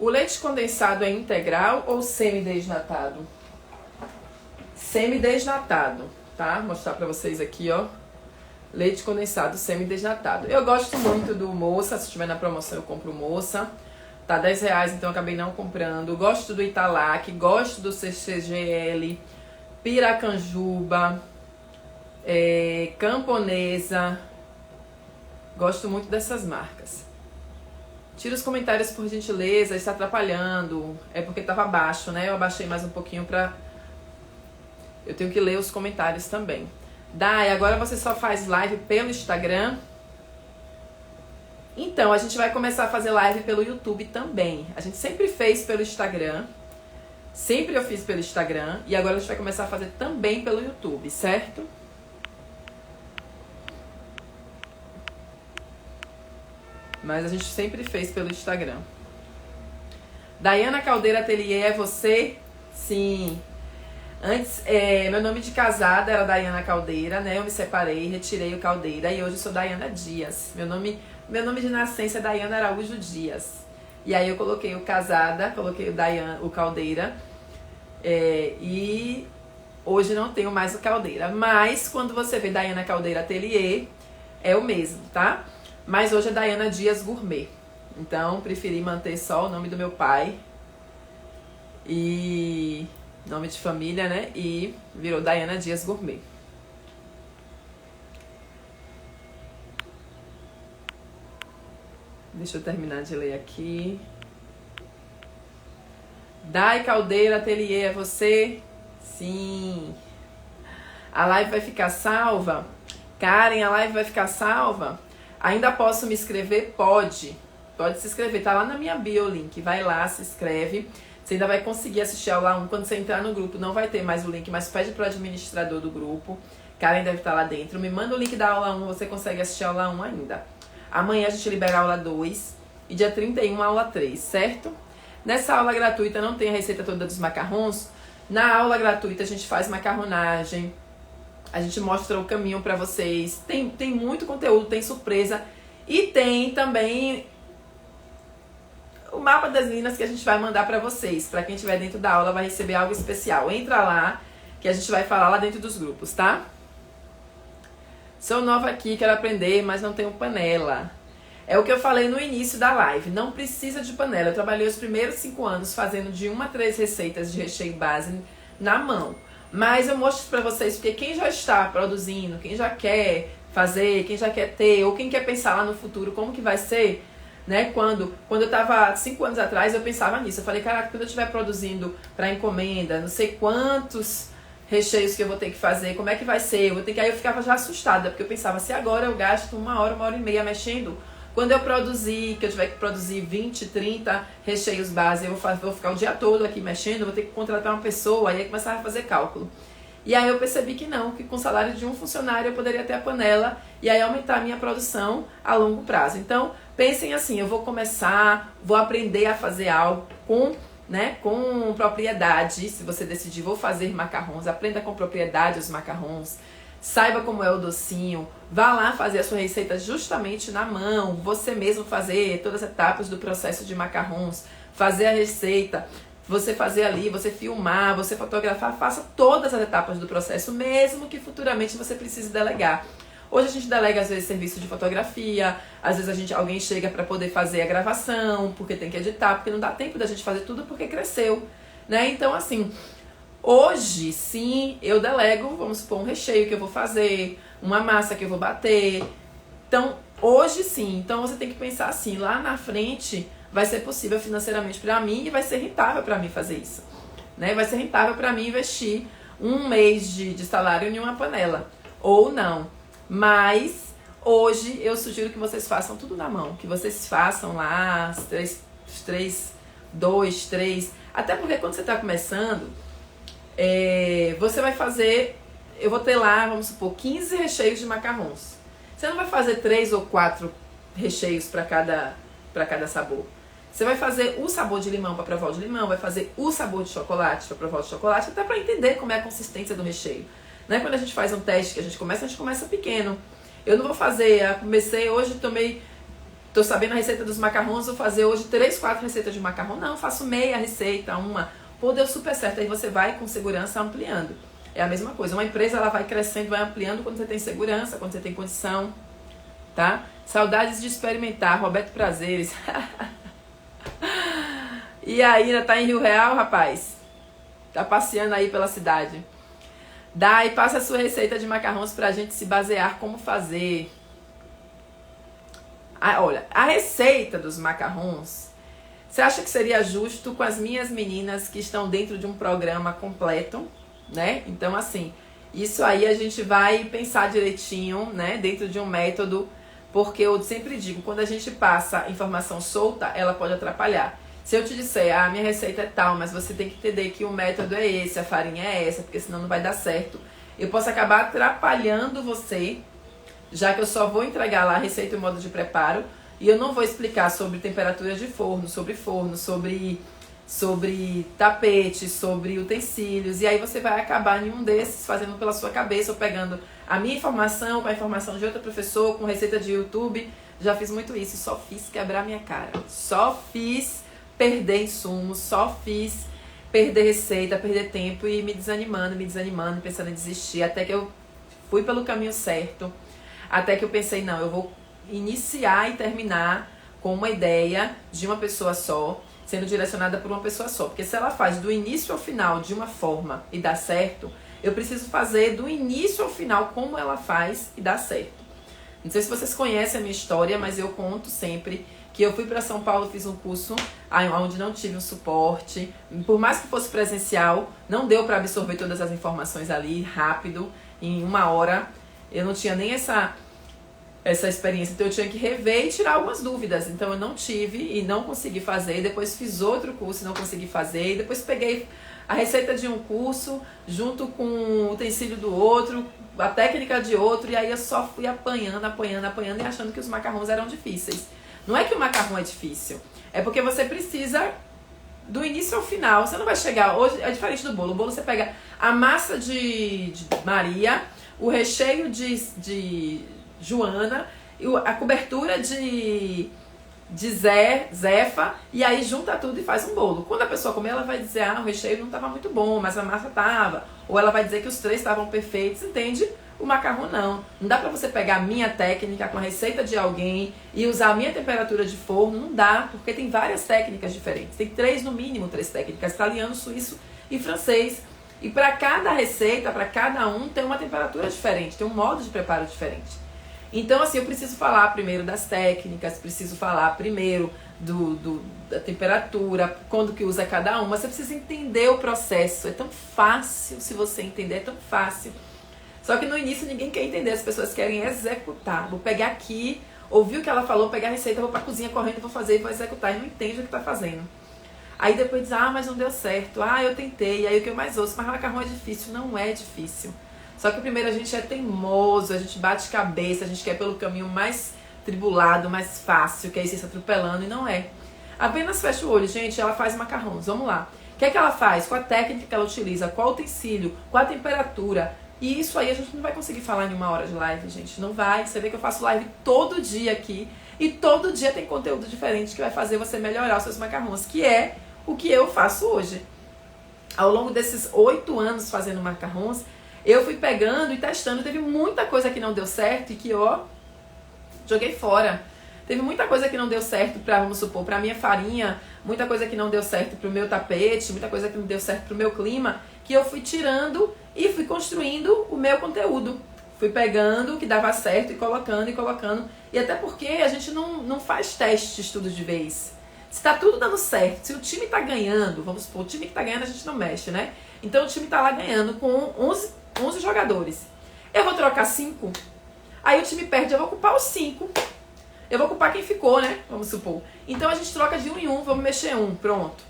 O leite condensado é integral ou semi-desnatado? Semi-desnatado, tá? Vou mostrar pra vocês aqui, ó. Leite condensado semi-desnatado. Eu gosto muito do Moça, se estiver na promoção eu compro o Moça. Tá R$10, então eu acabei não comprando. Gosto do Italac, gosto do CCGL, Piracanjuba, Camponesa. Gosto muito dessas marcas. Tira os comentários por gentileza, está atrapalhando. É porque estava baixo, né? Eu abaixei mais um pouquinho pra... Eu tenho que ler os comentários também. Dai, agora você só faz live pelo Instagram? Então, a gente vai começar a fazer live pelo YouTube também. A gente sempre fez pelo Instagram. Sempre eu fiz pelo Instagram. E agora a gente vai começar a fazer também pelo YouTube, certo? Mas a gente sempre fez pelo Instagram. Daiana Caldeira Atelier, é você? Sim. Antes, meu nome de casada era Daiana Caldeira, né? Eu me separei, retirei o Caldeira e hoje eu sou Daiana Dias. Meu nome de nascença é Daiana Araújo Dias. E aí eu coloquei o casada, coloquei o Caldeira. E hoje não tenho mais o Caldeira. Mas quando você vê Daiana Caldeira Atelier, é o mesmo, tá? Mas hoje é Daiana Dias Gourmet. Então, preferi manter só o nome do meu pai. E nome de família, né? E virou Daiana Dias Gourmet. Deixa eu terminar de ler aqui. Dai Caldeira Atelier, é você? Sim. A live vai ficar salva? Karen, a live vai ficar salva? Ainda posso me inscrever? Pode. Pode se inscrever. Tá lá na minha bio o link. Vai lá, se inscreve. Você ainda vai conseguir assistir a aula 1. Quando você entrar no grupo, não vai ter mais o link, mas pede pro administrador do grupo. Karen deve estar lá dentro. Me manda o link da aula 1, você consegue assistir a aula 1 ainda. Amanhã a gente libera a aula 2 e dia 31 a aula 3, certo? Nessa aula gratuita não tem a receita toda dos macarrons. Na aula gratuita a gente faz macarronagem, a gente mostra o caminho para vocês. Tem muito conteúdo, tem surpresa e tem também o mapa das meninas que a gente vai mandar para vocês. Para quem estiver dentro da aula vai receber algo especial. Entra lá que a gente vai falar lá dentro dos grupos, tá? Sou nova aqui, quero aprender, mas não tenho panela. É o que eu falei no início da live, não precisa de panela. Eu trabalhei os primeiros 5 anos fazendo de 1 a 3 receitas de recheio base na mão. Mas eu mostro pra vocês, porque quem já está produzindo, quem já quer fazer, quem já quer ter, ou quem quer pensar lá no futuro como que vai ser, né? Quando eu tava 5 anos atrás, eu pensava nisso. Eu falei, caraca, quando eu estiver produzindo pra encomenda, não sei quantos recheios que eu vou ter que fazer, como é que vai ser? Aí eu ficava já assustada, porque eu pensava, se agora eu gasto 1 hora, 1 hora e meia mexendo, quando eu produzir, que eu tiver que produzir 20, 30 recheios base, eu vou ficar o dia todo aqui mexendo, vou ter que contratar uma pessoa, aí começar a fazer cálculo. E aí eu percebi que não, que com o salário de um funcionário eu poderia ter a panela e aí aumentar a minha produção a longo prazo. Então, pensem assim, eu vou começar, vou aprender a fazer algo com propriedade. Se você decidir, vou fazer macarrons, aprenda com propriedade os macarrons, saiba como é o docinho, vá lá fazer a sua receita justamente na mão, você mesmo fazer todas as etapas do processo de macarrons, fazer a receita, você fazer ali, você filmar, você fotografar, faça todas as etapas do processo, mesmo que futuramente você precise delegar. Hoje a gente delega às vezes serviço de fotografia, às vezes alguém chega para poder fazer a gravação, porque tem que editar, porque não dá tempo da gente fazer tudo porque cresceu, né? Então assim, hoje sim eu delego, vamos supor, um recheio que eu vou fazer, uma massa que eu vou bater. Então, hoje sim, então você tem que pensar assim, lá na frente vai ser possível financeiramente para mim e vai ser rentável para mim fazer isso, né? Vai ser rentável para mim investir 1 mês de salário em uma panela, ou não. Mas hoje eu sugiro que vocês façam tudo na mão, que vocês façam lá os 2, 3, até porque quando você está começando, você vai fazer, eu vou ter lá, vamos supor, 15 recheios de macarrons. Você não vai fazer 3 ou 4 recheios para cada sabor. Você vai fazer o sabor de limão para provar o de limão, vai fazer o sabor de chocolate para provar o de chocolate, até para entender como é a consistência do recheio. Né? Quando a gente faz um teste que a gente começa pequeno. Eu não vou fazer, eu comecei hoje, tô sabendo a receita dos macarrons, vou fazer hoje 3, 4 receitas de macarrão. Não, faço meia receita, uma. Pô, deu super certo. Aí você vai com segurança ampliando. É a mesma coisa. Uma empresa ela vai crescendo, vai ampliando quando você tem segurança, quando você tem condição. Tá? Saudades de experimentar, Roberto Prazeres. E aí, ainda tá em Rio Real, rapaz? Tá passeando aí pela cidade. Dai, passa a sua receita de macarrons pra gente se basear como fazer. Olha, a receita dos macarrons, você acha que seria justo com as minhas meninas que estão dentro de um programa completo, né? Então, assim, isso aí a gente vai pensar direitinho, né? Dentro de um método, porque eu sempre digo, quando a gente passa informação solta, ela pode atrapalhar. Se eu te disser, a minha receita é tal, mas você tem que entender que o método é esse, a farinha é essa, porque senão não vai dar certo. Eu posso acabar atrapalhando você, já que eu só vou entregar lá a receita e o modo de preparo, e eu não vou explicar sobre temperaturas de forno, sobre tapete, sobre utensílios, e aí você vai acabar em um desses fazendo pela sua cabeça, ou pegando a minha informação com a informação de outro professor, com receita de YouTube. Já fiz muito isso, só fiz quebrar minha cara, só fiz perder insumos, só fiz perder receita, perder tempo e me desanimando, pensando em desistir, até que eu fui pelo caminho certo, até que eu pensei, não, eu vou iniciar e terminar com uma ideia de uma pessoa só, sendo direcionada por uma pessoa só, porque se ela faz do início ao final de uma forma e dá certo, eu preciso fazer do início ao final como ela faz e dá certo. Não sei se vocês conhecem a minha história, mas eu conto sempre que eu fui para São Paulo, fiz um curso onde não tive um suporte. Por mais que fosse presencial, não deu para absorver todas as informações ali rápido, em 1 hora. Eu não tinha nem essa experiência. Então eu tinha que rever e tirar algumas dúvidas. Então eu não tive e não consegui fazer. E depois fiz outro curso e não consegui fazer. E depois peguei a receita de um curso junto com o utensílio do outro, a técnica de outro. E aí eu só fui apanhando e achando que os macarrões eram difíceis. Não é que o macarrão é difícil. É porque você precisa do início ao final. Você não vai chegar... Hoje é diferente do bolo. O bolo você pega a massa de Maria, o recheio de Joana, a cobertura de Zefa, e aí junta tudo e faz um bolo. Quando a pessoa comer, ela vai dizer, o recheio não estava muito bom, mas a massa estava. Ou ela vai dizer que os três estavam perfeitos, entende? O macarrão não. Não dá pra você pegar a minha técnica com a receita de alguém e usar a minha temperatura de forno. Não dá, porque tem várias técnicas diferentes. Tem no mínimo três técnicas, italiano, suíço e francês. E para cada receita, para cada um, tem uma temperatura diferente, tem um modo de preparo diferente. Então, assim, eu preciso falar primeiro das técnicas, preciso falar primeiro da temperatura, quando que usa cada uma. Você precisa entender o processo. É tão fácil, se você entender, é tão fácil. Só que no início ninguém quer entender, as pessoas querem executar. Vou pegar aqui, ouvir o que ela falou, pegar a receita, vou pra cozinha correndo, vou fazer e vou executar. E não entende o que tá fazendo. Aí depois diz, mas não deu certo. Eu tentei. E aí o que eu mais ouço, mas macarrão é difícil. Não é difícil. Só que primeiro a gente é teimoso, a gente bate cabeça, a gente quer pelo caminho mais tribulado, mais fácil, que é ir se atropelando, e não é. Apenas fecha o olho, gente, ela faz macarrões, vamos lá. O que é que ela faz? Qual a técnica que ela utiliza? Qual utensílio? Qual a temperatura? E isso aí a gente não vai conseguir falar em 1 hora de live, gente, não vai. Você vê que eu faço live todo dia aqui, e todo dia tem conteúdo diferente que vai fazer você melhorar os seus macarrões, que é o que eu faço hoje. Ao longo desses 8 anos fazendo macarrões, eu fui pegando e testando, teve muita coisa que não deu certo e que eu joguei fora. Teve muita coisa que não deu certo para, vamos supor, para minha farinha, muita coisa que não deu certo para o meu tapete, muita coisa que não deu certo para o meu clima, que eu fui tirando e fui construindo o meu conteúdo. Fui pegando o que dava certo e colocando. E até porque a gente não faz testes tudo de vez. Se tá tudo dando certo, se o time tá ganhando, vamos supor, o time que tá ganhando a gente não mexe, né? Então o time tá lá ganhando com 11 jogadores. Eu vou trocar 5, aí o time perde, eu vou ocupar os 5. Eu vou ocupar quem ficou, né? Vamos supor. Então a gente troca de 1 em 1, vamos mexer em um, pronto.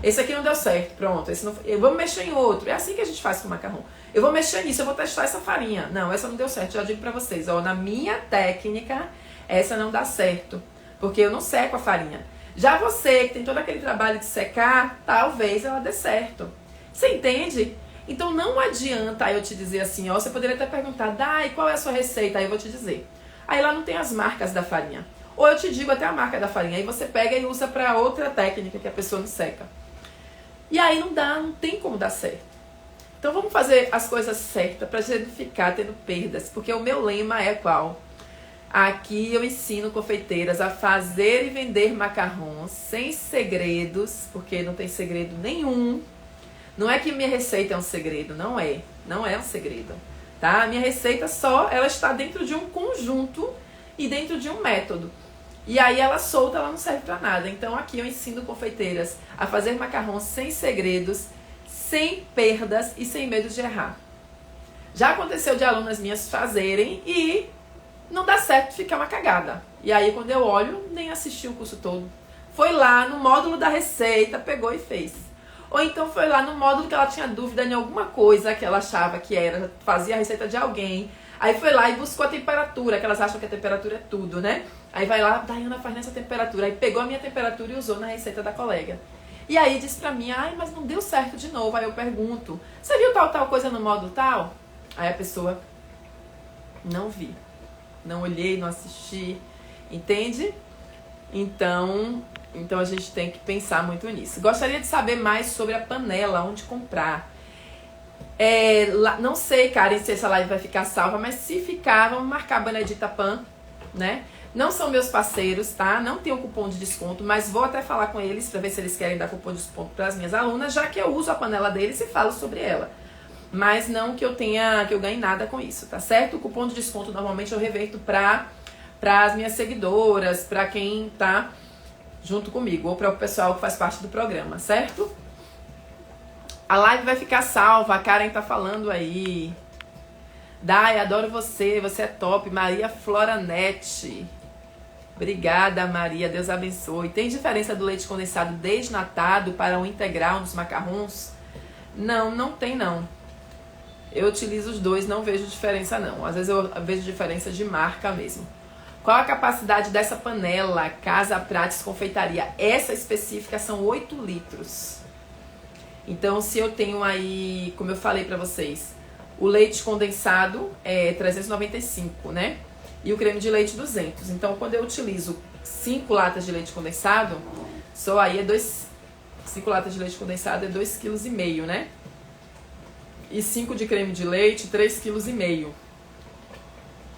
Esse aqui não deu certo, pronto. Esse não, eu vou mexer em outro. É assim que a gente faz com o macarrão. Eu vou mexer nisso, eu vou testar essa farinha. Não, essa não deu certo, já digo pra vocês. Na minha técnica, essa não dá certo. Porque eu não seco a farinha. Já você, que tem todo aquele trabalho de secar, talvez ela dê certo. Você entende? Então não adianta eu te dizer assim, você poderia até perguntar, e qual é a sua receita? Aí eu vou te dizer. Aí lá não tem as marcas da farinha. Ou eu te digo até a marca da farinha, aí você pega e usa para outra técnica que a pessoa não seca. E aí não tem como dar certo. Então vamos fazer as coisas certas para a gente não ficar tendo perdas, porque o meu lema é qual? Aqui eu ensino confeiteiras a fazer e vender macarrons sem segredos, porque não tem segredo nenhum. Não é que minha receita é um segredo, não é um segredo, tá? A minha receita ela está dentro de um conjunto e dentro de um método. E aí ela solta, ela não serve para nada. Então aqui eu ensino confeiteiras a fazer macarrons sem segredos, sem perdas e sem medo de errar. Já aconteceu de alunas minhas fazerem e não dá certo, fica uma cagada. E aí quando eu olho, nem assisti o curso todo. Foi lá no módulo da receita, pegou e fez. Ou então foi lá no módulo que ela tinha dúvida em alguma coisa que ela achava que fazia a receita de alguém. Aí foi lá e buscou a temperatura, que elas acham que a temperatura é tudo, né? Aí vai lá, Daiana faz nessa temperatura. Aí pegou a minha temperatura e usou na receita da colega. E aí disse pra mim, mas não deu certo de novo. Aí eu pergunto, você viu tal coisa no módulo tal? Aí a pessoa, não vi. Não olhei, não assisti. Entende? Então a gente tem que pensar muito nisso. Gostaria de saber mais sobre a panela, onde comprar. Não sei, Karen, se essa live vai ficar salva, mas se ficar, vamos marcar a Benedita Pan, né? Não são meus parceiros, tá? Não tenho cupom de desconto, mas vou até falar com eles para ver se eles querem dar cupom de desconto para as minhas alunas, já que eu uso a panela deles e falo sobre ela. Mas não que eu ganhe nada com isso, tá certo? O cupom de desconto normalmente eu reverto para as minhas seguidoras, para quem tá junto comigo, ou para o pessoal que faz parte do programa, certo? A live vai ficar salva, a Karen tá falando aí. Dai, adoro você, você é top. Maria Floranete. Obrigada, Maria, Deus abençoe. Tem diferença do leite condensado desnatado para o integral nos macarrons? Não, não tem não. Eu utilizo os dois, não vejo diferença não. Às vezes eu vejo diferença de marca mesmo. Qual a capacidade dessa panela Casa Prates Confeitaria? Essa específica são 8 litros. Então, se eu tenho aí, como eu falei pra vocês, o leite condensado é 395, né? E o creme de leite 200. Então, quando eu utilizo 5 latas de leite condensado, só aí é 5 latas de leite condensado é 2,5 kg, né? E 5 de creme de leite, 3,5 kg.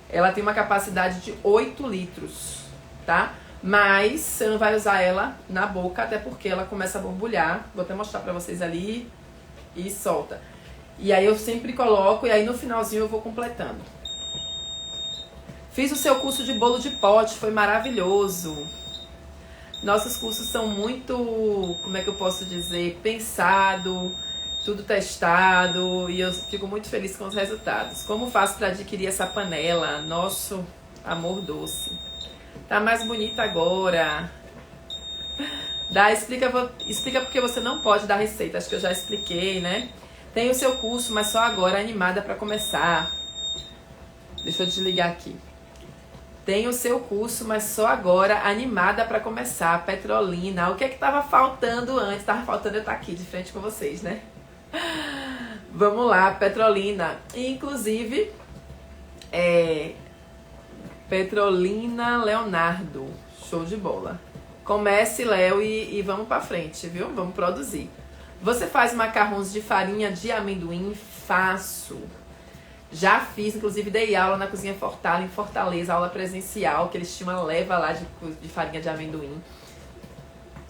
Ela tem uma capacidade de 8 litros, tá? Mas você não vai usar ela na boca, até porque ela começa a borbulhar. Vou até mostrar pra vocês ali e solta. E aí eu sempre coloco e aí no finalzinho eu vou completando. Fiz o seu curso de bolo de pote, foi maravilhoso. Nossos cursos são muito, como é que eu posso dizer, pensado, tudo testado e eu fico muito feliz com os resultados. Como faço para adquirir essa panela? Nosso amor doce. Tá mais bonita agora. Explica porque você não pode dar receita. Acho que eu já expliquei, né? Tem o seu curso, mas só agora, animada para começar. Deixa eu desligar aqui. Tem o seu curso, mas só agora, animada para começar. Petrolina. O que é que tava faltando antes? Tava faltando eu estar aqui de frente com vocês, né? Vamos lá, Petrolina. Inclusive, Petrolina Leonardo. Show de bola. Comece, Léo, e vamos pra frente, viu? Vamos produzir. Você faz macarrons de farinha de amendoim? Faço. Já fiz, inclusive dei aula na Cozinha Fortale, em Fortaleza, aula presencial, que eles tinham uma leva lá de farinha de amendoim.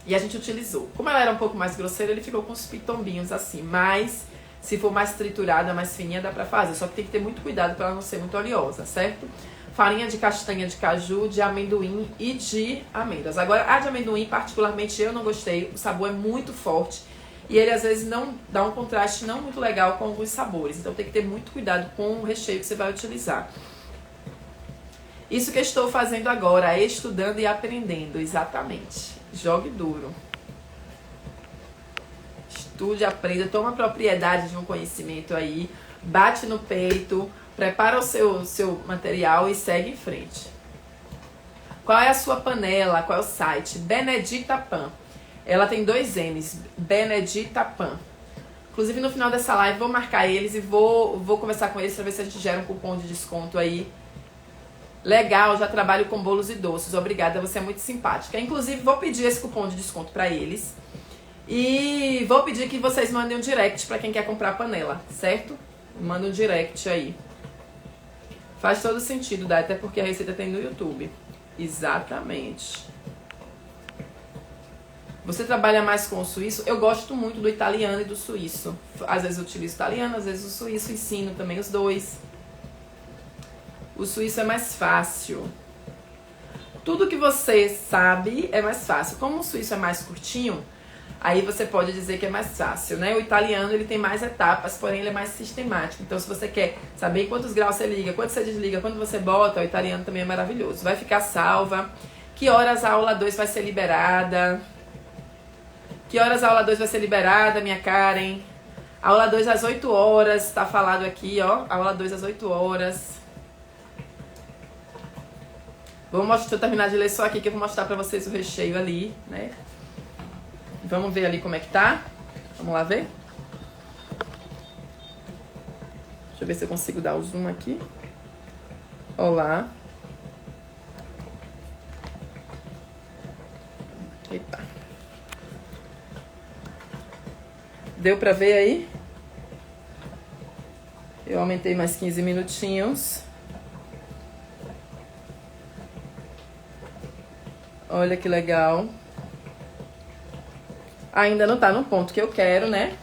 E a gente utilizou. Como ela era um pouco mais grosseira, ele ficou com os pitombinhos assim. Mas, se for mais triturada, mais fininha, dá pra fazer. Só que tem que ter muito cuidado pra ela não ser muito oleosa, certo? Farinha de castanha de caju, de amendoim e de amêndoas. Agora, a de amendoim, particularmente, eu não gostei. O sabor é muito forte. E ele, às vezes, não dá um contraste não muito legal com alguns sabores. Então, tem que ter muito cuidado com o recheio que você vai utilizar. Isso que eu estou fazendo agora, estudando e aprendendo. Exatamente. Jogue duro. Estude, aprenda, toma propriedade de um conhecimento aí. Bate no peito, prepara o seu material e segue em frente. Qual é a sua panela? Qual é o site? Benedita Pan. Ela tem 2 N's, Benedita Pan. Inclusive no final dessa live vou marcar eles e vou conversar com eles para ver se a gente gera um cupom de desconto aí. Legal, já trabalho com bolos e doces, obrigada, você é muito simpática. Inclusive vou pedir esse cupom de desconto para eles. E vou pedir que vocês mandem um direct para quem quer comprar a panela, certo? Manda um direct aí. Faz todo sentido, dá, até porque a receita tem no YouTube. Exatamente. Você trabalha mais com o suíço? Eu gosto muito do italiano e do suíço. Às vezes eu utilizo o italiano, às vezes o suíço, ensino também os dois. O suíço é mais fácil. Tudo que você sabe é mais fácil. Como o suíço é mais curtinho, aí você pode dizer que é mais fácil, né? O italiano, ele tem mais etapas, porém ele é mais sistemático. Então, se você quer saber quantos graus você liga, quanto você desliga, quando você bota, o italiano também é maravilhoso. Vai ficar salva. Que horas a aula 2 vai ser liberada? Que horas a aula 2 vai ser liberada, minha Karen? Aula 2 às 8 horas, tá falado aqui, ó. Aula 2 às 8 horas. Deixa eu terminar de ler só aqui que eu vou mostrar pra vocês o recheio ali, né? Vamos ver ali como é que tá. Vamos lá ver? Deixa eu ver se eu consigo dar o zoom aqui. Olá. Eita. Deu pra ver aí? Eu aumentei mais 15 minutinhos. Olha que legal. Ainda não tá no ponto que eu quero, né?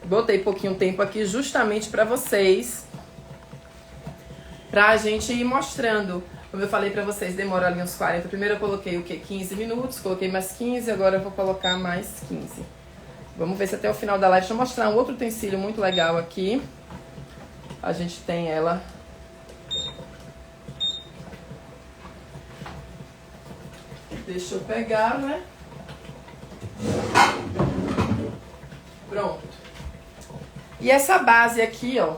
Botei pouquinho tempo aqui justamente pra vocês. Pra gente ir mostrando. Como eu falei pra vocês, demora ali uns 40. Primeiro eu coloquei o quê? 15 minutos. Coloquei mais 15, agora eu vou colocar mais 15. Vamos ver se até o final da live. Deixa eu mostrar um outro utensílio muito legal aqui. a gente tem ela. Deixa eu pegar, né? Pronto. E essa base aqui, ó,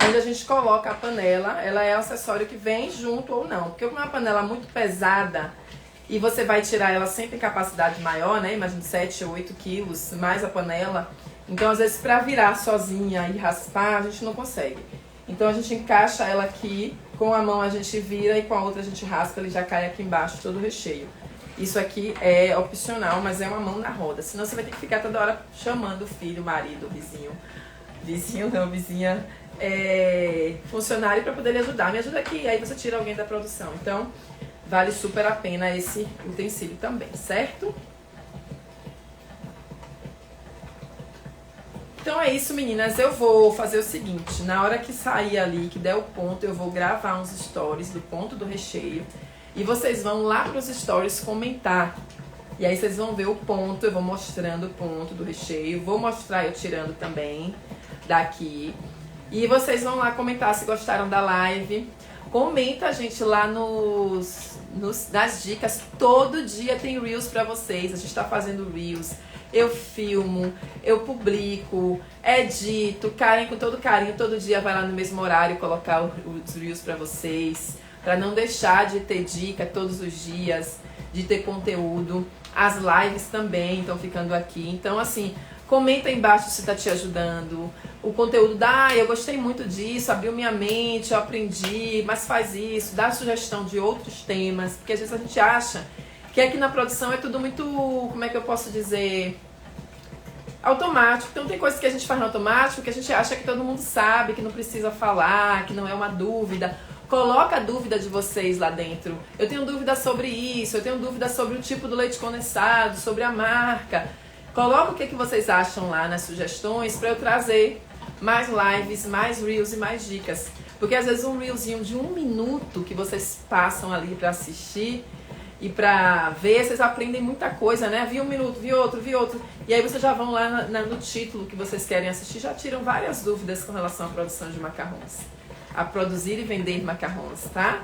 onde a gente coloca a panela, ela é um acessório que vem junto ou não. Porque como é uma panela muito pesada e você vai tirar ela sempre em capacidade maior, né? Imagina 7 ou 8 quilos, mais a panela. Então, às vezes, pra virar sozinha e raspar, a gente não consegue. Então, a gente encaixa ela aqui, com a mão a gente vira e com a outra a gente raspa, ele já cai aqui embaixo todo o recheio. Isso aqui é opcional, mas é uma mão na roda. Senão você vai ter que ficar toda hora chamando o filho, o marido, o vizinho. Vizinho não, vizinha, funcionário para poder lhe ajudar. Me ajuda aqui, aí você tira alguém da produção. Então, vale super a pena esse utensílio também, certo? Então é isso, meninas. Eu vou fazer o seguinte. Na hora que sair ali, que der o ponto, eu vou gravar uns stories do ponto do recheio. E vocês vão lá para os stories comentar. E aí vocês vão ver o ponto. Eu vou mostrando o ponto do recheio. Vou mostrar eu tirando também daqui. E vocês vão lá comentar se gostaram da live. Comenta, gente, lá nas dicas. Todo dia tem Reels pra vocês. A gente tá fazendo Reels. Eu filmo, eu publico, edito. Karen, com todo carinho, todo dia vai lá no mesmo horário colocar os Reels pra vocês. Pra não deixar de ter dica todos os dias, de ter conteúdo. As lives também estão ficando aqui. Então, assim, comenta aí embaixo se tá te ajudando. O conteúdo eu gostei muito disso, abriu minha mente, eu aprendi, mas faz isso, dá sugestão de outros temas, porque às vezes a gente acha que aqui na produção é tudo muito, como é que eu posso dizer, automático. Então tem coisas que a gente faz no automático que a gente acha que todo mundo sabe, que não precisa falar, que não é uma dúvida. Coloca a dúvida de vocês lá dentro. Eu tenho dúvida sobre isso, eu tenho dúvida sobre o tipo do leite condensado, sobre a marca. Coloca o que vocês acham lá nas sugestões para eu trazer mais lives, mais reels e mais dicas. Porque às vezes um reelzinho de 1 minuto que vocês passam ali para assistir e para ver, vocês aprendem muita coisa, né? Vi 1 minuto, vi outro. E aí vocês já vão lá no título que vocês querem assistir, já tiram várias dúvidas com relação à produção de macarrons. A produzir e vender macarrons, tá?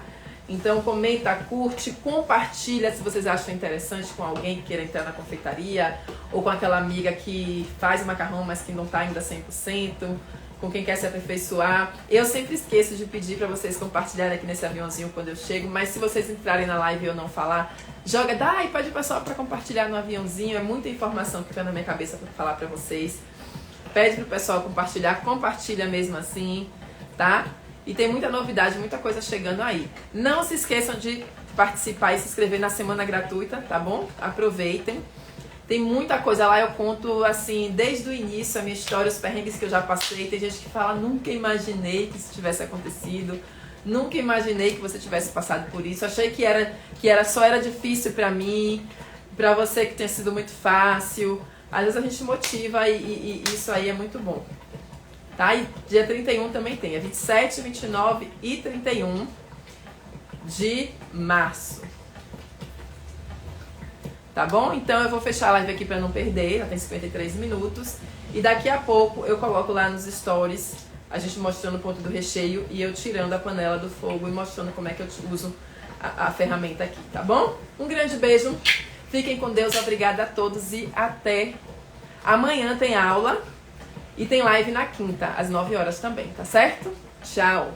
Então comenta, curte, compartilha se vocês acham interessante com alguém que queira entrar na confeitaria ou com aquela amiga que faz macarrão, mas que não tá ainda 100%, com quem quer se aperfeiçoar. Eu sempre esqueço de pedir para vocês compartilharem aqui nesse aviãozinho quando eu chego, mas se vocês entrarem na live e eu não falar, pede o pessoal para compartilhar no aviãozinho, é muita informação que tá na minha cabeça para falar para vocês. Pede pro pessoal compartilhar, compartilha mesmo assim, tá? E tem muita novidade, muita coisa chegando aí. Não se esqueçam de participar e se inscrever na semana gratuita, tá bom? Aproveitem. Tem muita coisa lá, eu conto assim, desde o início, a minha história, os perrengues que eu já passei. Tem gente que fala, nunca imaginei que isso tivesse acontecido. Nunca imaginei que você tivesse passado por isso. Achei que só era difícil pra mim, pra você que tinha sido muito fácil. Às vezes a gente motiva e isso aí é muito bom. Tá? E dia 31 também tem, é 27, 29 e 31 de março. Tá bom? Então eu vou fechar a live aqui pra não perder, já tem 53 minutos. E daqui a pouco eu coloco lá nos stories, a gente mostrando o ponto do recheio e eu tirando a panela do fogo e mostrando como é que eu uso a ferramenta aqui, tá bom? Um grande beijo, fiquem com Deus, obrigada a todos e até amanhã tem aula. E tem live na quinta, às 9 horas também, tá certo? Tchau!